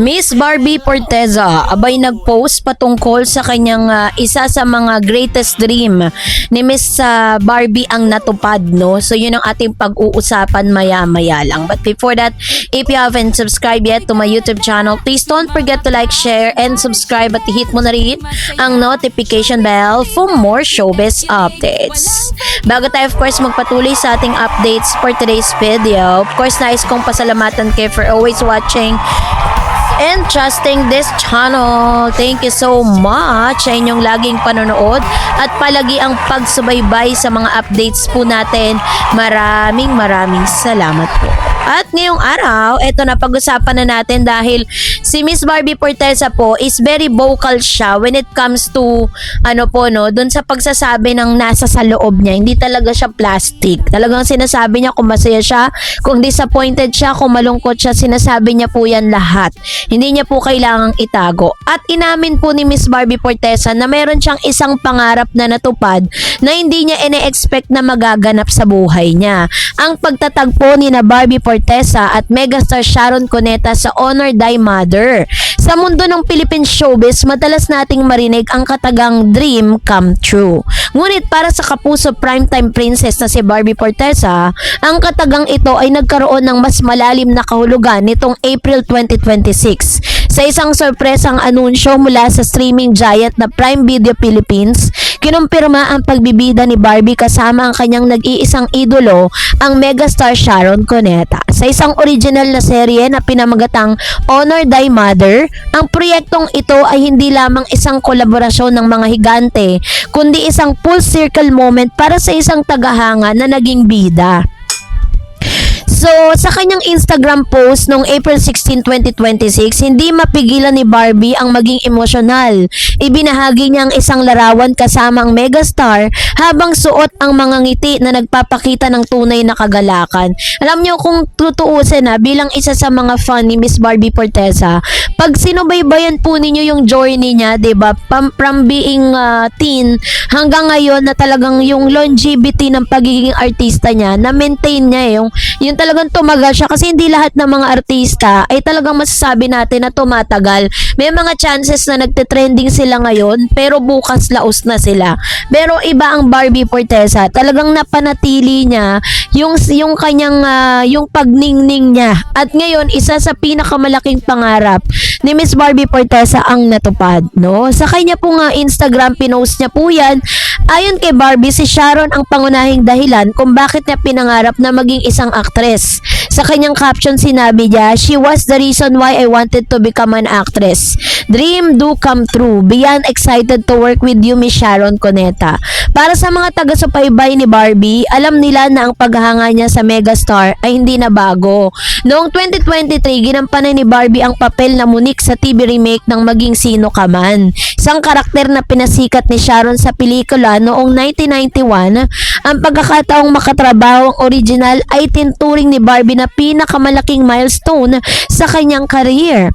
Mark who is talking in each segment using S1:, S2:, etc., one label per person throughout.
S1: Miss Barbie Forteza, abay nag-post patungkol sa kanyang isa sa mga greatest dream ni Miss Barbie ang natupad, no? So yun ang ating pag-uusapan maya-maya lang. But before that, if you haven't subscribed yet to my YouTube channel, please don't forget to like, share, and subscribe at hit mo na rin ang notification bell for more showbiz updates. Bago tayo of course magpatuloy sa ating updates for today's video, of course nais kong pasalamatan kayo for always watching and trusting this channel. Thank you so much sa inyong laging panonood at palagi ang pagsubaybay sa mga updates po natin. Maraming salamat po. At ngayong araw, eto na pag-usapan na natin dahil si Miss Barbie Forteza po is very vocal siya when it comes to dun sa pagsasabi ng nasa sa loob niya. Hindi talaga siya plastic. Talagang sinasabi niya kung masaya siya, kung disappointed siya, kung malungkot siya, sinasabi niya po yan lahat. Hindi niya po kailangang itago. At inamin po ni Miss Barbie Forteza na meron siyang isang pangarap na natupad na hindi niya ine-expect na magaganap sa buhay niya. Ang pagtatagpo ni na Barbie Forteza at megastar Sharon Cuneta sa Honor Thy Mother. Sa mundo ng Philippine showbiz, madalas nating marinig ang katagang dream come true. Ngunit para sa kapuso primetime princess na si Barbie Forteza, ang katagang ito ay nagkaroon ng mas malalim na kahulugan nitong April 2026. Sa isang sorpresang anunsyo mula sa streaming giant na Prime Video Philippines, kinumpirma ang pagbibida ni Barbie kasama ang kanyang nag-iisang idolo, ang megastar Sharon Cuneta. Sa isang original na serye na pinamagatang Honor Thy Mother, ang proyektong ito ay hindi lamang isang kolaborasyon ng mga higante, kundi isang full circle moment para sa isang tagahanga na naging bida. So, sa kanyang Instagram post noong April 16, 2026, hindi mapigilan ni Barbie ang maging emosyonal. Ibinahagi niya ang isang larawan kasama ang megastar habang suot ang mga ngiti na nagpapakita ng tunay na kagalakan. Alam niyo kung tutuusin bilang isa sa mga fan ni Miss Barbie Forteza, pag sinubaybayan po ninyo yung journey niya, 'di ba? From being teen hanggang ngayon na talagang yung longevity ng pagiging artista niya, na maintain niya yung talagang tumagal siya kasi hindi lahat ng mga artista ay talagang masasabi natin na tumatagal. May mga chances na nagte-trending sila ngayon pero bukas laos na sila. Pero iba ang Barbie Forteza, talagang napanatili niya yung kanyang yung pagningning niya. At ngayon isa sa pinakamalaking pangarap ni Miss Barbie Forteza ang natupad, no? Sa kanya po nga Instagram pinost niya po yan. Ayon kay Barbie, si Sharon ang pangunahing dahilan kung bakit niya pinangarap na maging isang actress. Sa kanyang caption sinabi niya, "She was the reason why I wanted to become an actress. Dream do come true. Beyond excited to work with you, Miss Sharon Cuneta." Para sa mga taga-subaybay ni Barbie, alam nila na ang paghanga niya sa megastar ay hindi na bago. Noong 2023, ginampanan ni Barbie ang papel na Monique sa TV remake ng Maging Sino Ka Man. Isang karakter na pinasikat ni Sharon sa pelikula noong 1991, ang pagkakataong makatrabaho ang original ay tinturing ni Barbie na pinakamalaking milestone sa kanyang career.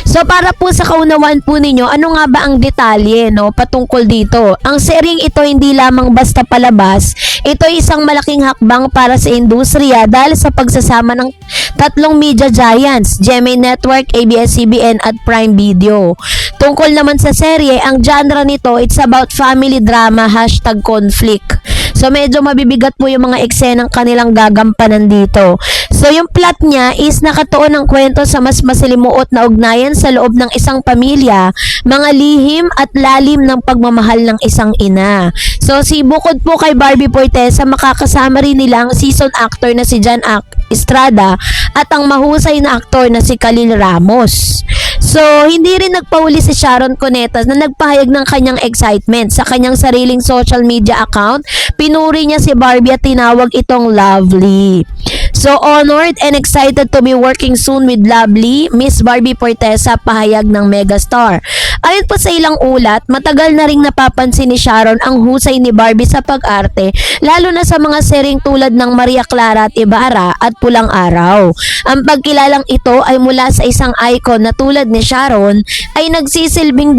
S1: So para po sa kaunawaan po ninyo, ano nga ba ang detalye patungkol dito? Ang seryeng ito hindi lamang basta palabas, ito ay isang malaking hakbang para sa industriya dahil sa pagsasama ng tatlong media giants, GMA Network, ABS-CBN at Prime Video. Tungkol naman sa serye, ang genre nito, it's about family drama #conflict. So medyo mabibigat po yung mga eksenang kanilang gagampanan dito. So yung plot niya is nakatuon ng kwento sa mas masalimuot na ugnayan sa loob ng isang pamilya, mga lihim at lalim ng pagmamahal ng isang ina. So bukod po kay Barbie Forteza, makakasama rin nila ang season actor na si Jan Estrada at ang mahusay na aktor na si Khalil Ramos. So, hindi rin nagpahuli si Sharon Cuneta na nagpahayag ng kanyang excitement sa kanyang sariling social media account. Pinuri niya si Barbie at tinawag itong lovely. So, honored and excited to be working soon with lovely Miss Barbie Forteza, pahayag ng megastar. Ayon po sa ilang ulat, matagal na ring napapansin ni Sharon ang husay ni Barbie sa pag-arte, lalo na sa mga seryeng tulad ng Maria Clara at Ibarra at Pulang Araw. Ang pagkilalang ito ay mula sa isang icon na tulad ni Sharon ay nagsisilbing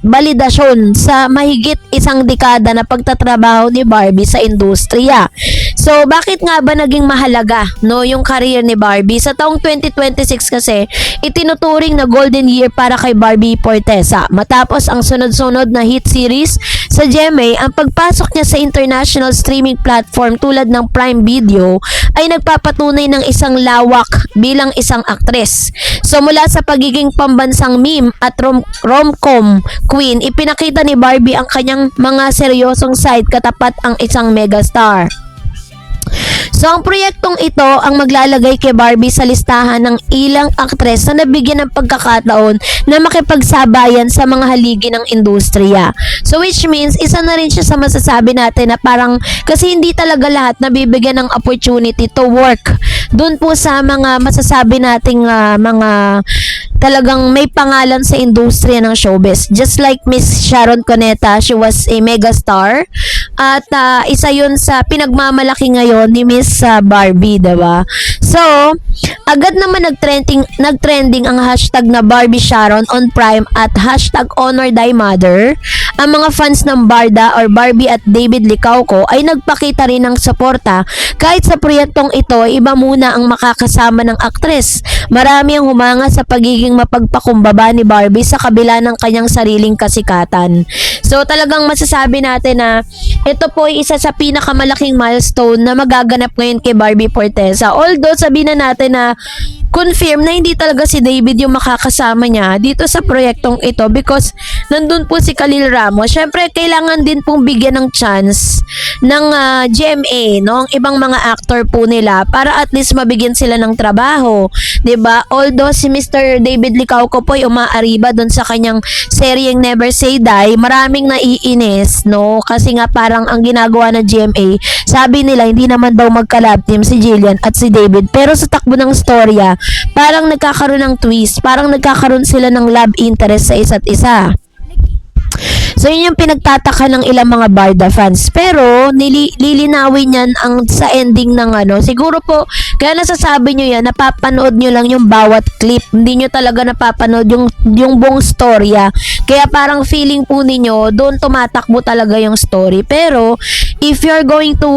S1: validasyon sa mahigit isang dekada na pagtatrabaho ni Barbie sa industriya. So, bakit nga ba naging mahalaga, no, yung career ni Barbie? Sa taong 2026 kasi, itinuturing na golden year para kay Barbie Forteza. Matapos ang sunod-sunod na hit series sa GMA, ang pagpasok niya sa international streaming platform tulad ng Prime Video ay nagpapatunay ng isang lawak bilang isang aktres. So mula sa pagiging pambansang meme at rom-com queen, ipinakita ni Barbie ang kanyang mga seryosong side katapat ang isang megastar. So ang proyektong ito ang maglalagay kay Barbie sa listahan ng ilang aktres na nabigyan ng pagkakataon na makipagsabayan sa mga haligi ng industriya. So which means isa na rin siya sa masasabi natin na parang kasi hindi talaga lahat nabibigyan ng opportunity to work doon po sa mga masasabi nating mga talagang may pangalan sa industriya ng showbiz. Just like Miss Sharon Cuneta, she was a megastar. At isa yun sa pinagmamalaki ngayon ni Miss Barbie, diba? So, agad naman nagtrending ang hashtag na Barbie Sharon on Prime at hashtag Honor Thy Mother. Ang mga fans ng Barda or Barbie at David Licauco ay nagpakita rin ng suporta kahit sa proyektong ito, iba muna ang makakasama ng aktres. Marami ang humanga sa pagiging mapagpakumbaba ni Barbie sa kabila ng kanyang sariling kasikatan. So talagang masasabi natin na ito po ay isa sa pinakamalaking milestone na magaganap ngayon kay Barbie Forteza. Although sabihin na natin na confirm na hindi talaga si David yung makakasama niya dito sa proyektong ito because nandun po si Khalil Ramos. Syempre, kailangan din pong bigyan ng chance ng GMA, no? Ang ibang mga actor po nila para at least mabigyan sila ng trabaho. 'Di ba? Although si Mr. David Licauco po ay umaariba doon sa kanyang seryeng Never Say Die, maraming naiinis, no? Kasi nga parang ang ginagawa ng GMA, sabi nila hindi naman daw magka-love team si Jillian at si David. Pero sa takbo ng storya, parang nagkakaroon ng twist, parang nagkakaroon sila ng love interest sa isa't isa. So yun yung pinagtataka ng ilang mga Barda fans. Pero lilinawin yan ang sa ending ng siguro po kaya nasasabi nyo yan, napapanood nyo lang yung bawat clip. Hindi nyo talaga napapanood yung buong storya. Kaya parang feeling po ninyo doon tumatakbo talaga yung story. Pero if you're going to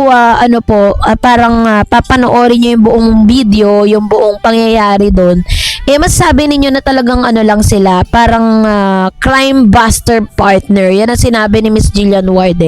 S1: parang papanoorin nyo yung buong video, yung buong pangyayari doon, masasabi ninyo na talagang lang sila, parang crime buster partner. Yan ang sinabi ni Miss Jillian Ward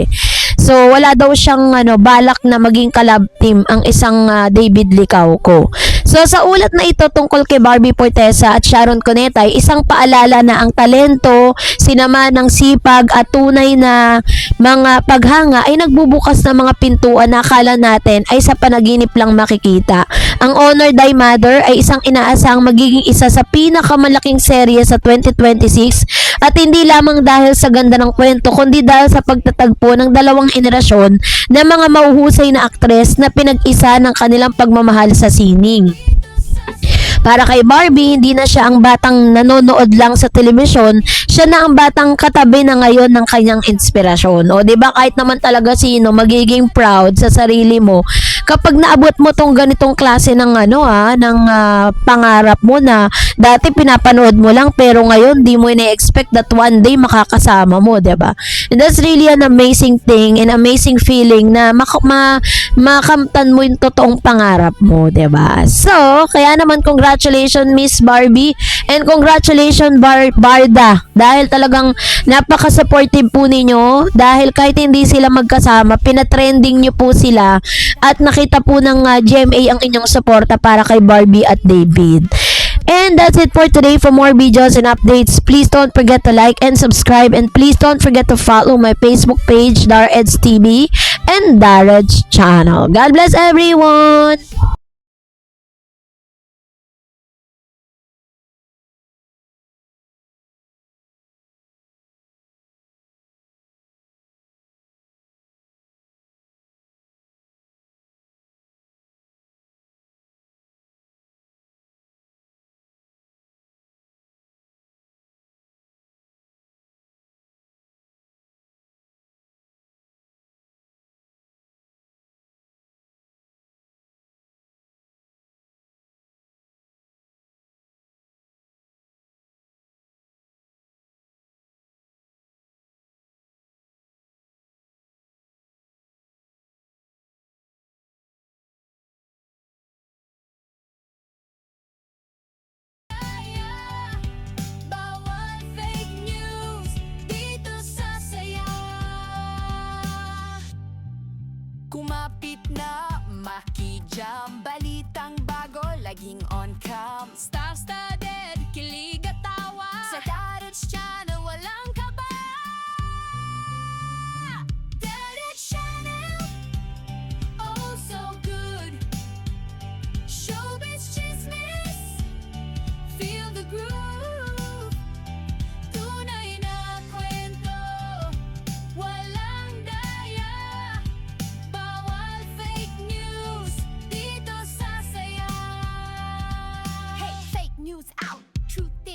S1: So, wala daw siyang balak na maging kalab team ang isang David Licauco. So, sa ulat na ito tungkol kay Barbie Forteza at Sharon Cuneta ay isang paalala na ang talento, sinama ng sipag at tunay na mga paghanga ay nagbubukas ng mga pintuan na akala natin ay sa panaginip lang makikita. Ang Honor Thy Mother ay isang inaasahang magiging isa sa pinakamalaking serye sa 2026 at hindi lamang dahil sa ganda ng kwento kundi dahil sa pagtatagpo ng dalawang henerasyon na mga mahuhusay na aktres na pinag-isa ng kanilang pagmamahal sa sining. Para kay Barbie, hindi na siya ang batang nanonood lang sa telebisyon, siya na ang batang katabi na ngayon ng kanyang inspirasyon. O, di ba kahit naman talaga sino magiging proud sa sarili mo kapag naabot mo tong ganitong klase ng pangarap mo na dati pinapanood mo lang pero ngayon di mo ina-expect that one day makakasama mo, 'di ba? And that's really an amazing thing and amazing feeling na makamtan mo yung totoong pangarap mo, 'di ba? So, kaya naman congratulations Miss Barbie and congratulations Barda dahil talagang napaka-supportive po ninyo dahil kahit hindi sila magkasama, pinatrending nyo po sila at nakita po ng GMA ang inyong suporta para kay Barbie at David. And that's it for today. For more videos and updates, please don't forget to like and subscribe, and please don't forget to follow my Facebook page, Dareds TV and Dareds channel. God bless everyone!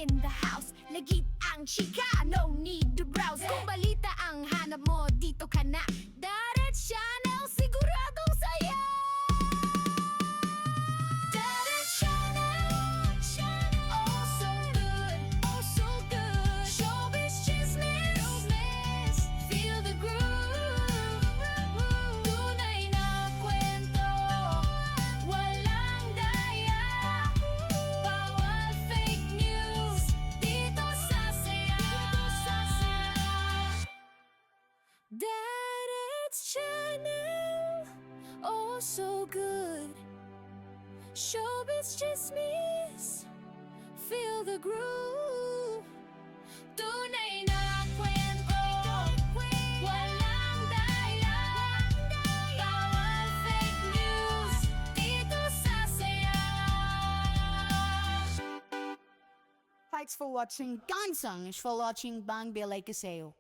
S2: in the house. Legit ang chika, no need to browse. Kung balita ang hanap mo, dito ka na. Direct Channel, siguradong saya. Direct Channel, oh so good, oh so good. Showbiz chismis, feel the groove. Tunay na kwento, walang daya. Bawal fake news, dito sa Saya. Direct Channel, oh so good. Showbiz chismis, feel the groove. Tunay na kwento, walang daya. Bawal fake news, dito sa Saya.
S3: Thanks for watching Gansang is for watching Bang Bilay Kaseo.